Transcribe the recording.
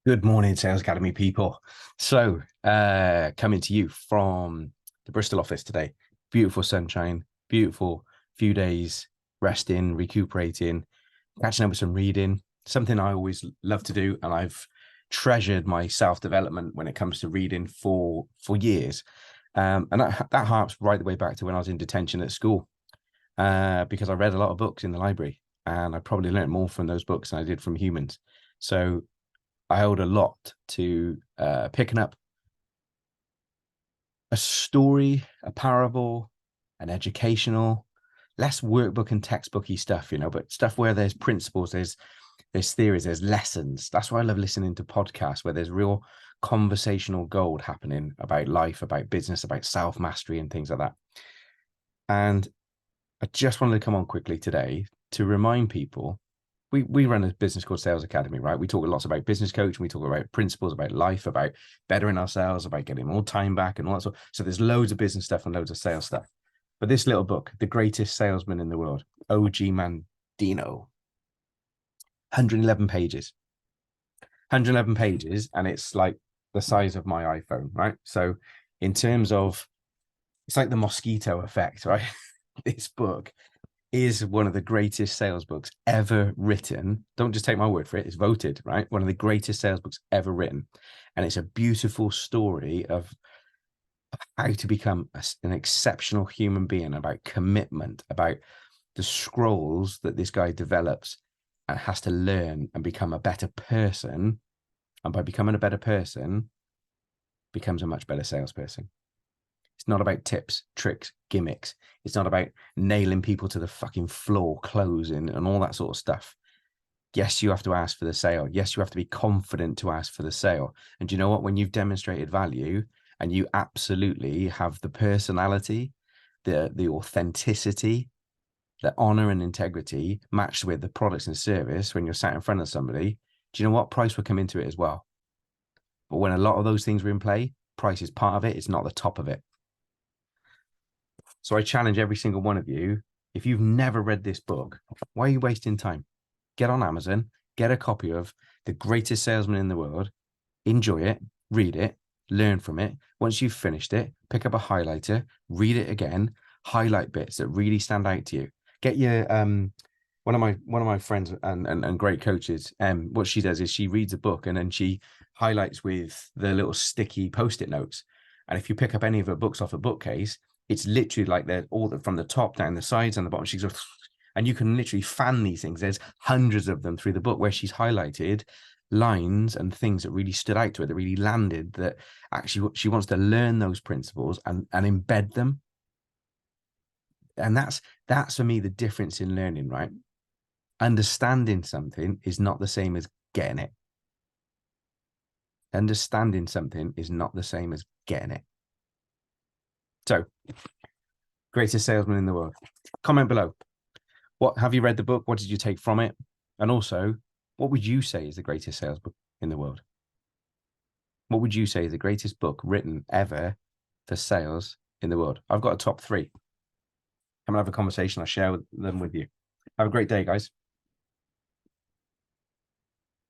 Good morning, Sales Academy people. Coming to you from the Bristol office today. Beautiful sunshine, beautiful few days resting, recuperating, catching up with some reading, something I always love to do. And I've treasured my self-development when it comes to reading for years. And that harps right the way back to when I was in detention at school, because I read a lot of books in the library and I probably learned more from those books than I did from humans. So I owed a lot to picking up a story, a parable, an educational, less workbook and textbooky stuff, but stuff where there's principles, there's theories, there's lessons. That's why I love listening to podcasts where there's real conversational gold happening about life, about business, about self-mastery and things like that. And I just wanted to come on quickly today to remind people we run a business called Sales Academy, right? We talk lots about business coaching, we talk about principles, about life, about bettering ourselves, about getting more time back and all that sort. So there's loads of business stuff and loads of sales stuff. But this little book, The Greatest Salesman in the World, OG Mandino, 111 pages. 111 pages, and it's like the size of my iPhone, right? So in terms of, it's like the mosquito effect, right? This book is one of the greatest sales books ever written. Don't just take my word for it. It's voted, right? One of the greatest sales books ever written. And it's a beautiful story of how to become an exceptional human being, about commitment, about the scrolls that this guy develops and has to learn and become a better person. And by becoming a better person, becomes a much better salesperson. It's not about tips, tricks, gimmicks. It's not about nailing people to the fucking floor, closing and all that sort of stuff. Yes, you have to ask for the sale. Yes, you have to be confident to ask for the sale. And you know what? When you've demonstrated value and you absolutely have the personality, the authenticity, the honor and integrity matched with the products and service, when you're sat in front of somebody, do you know what? Price will come into it as well. But when a lot of those things are in play, price is part of it. It's not the top of it. So I challenge every single one of you. If you've never read this book, why are you wasting time? Get on Amazon, get a copy of The Greatest Salesman in the World, enjoy it, read it, learn from it. Once you've finished it, pick up a highlighter, read it again, highlight bits that really stand out to you. Get your one of my friends and great coaches, what she does is she reads a book and then she highlights with the little sticky post-it notes. And if you pick up any of her books off a bookcase, it's literally like they're all from the top down, the sides and the bottom. She goes, and you can literally fan these things. There's hundreds of them through the book where she's highlighted lines and things that really stood out to her, that really landed, that actually she wants to learn those principles and embed them. And that's for me the difference in learning, right? Understanding something is not the same as getting it. Understanding something is not the same as getting it. So, Greatest Salesman in the World. Comment below. What have you read the book? What did you take from it? And also, what would you say is the greatest sales book in the world? What would you say is the greatest book written ever for sales in the world? I've got a top three. Come and have a conversation. I'll share them with you. Have a great day, guys.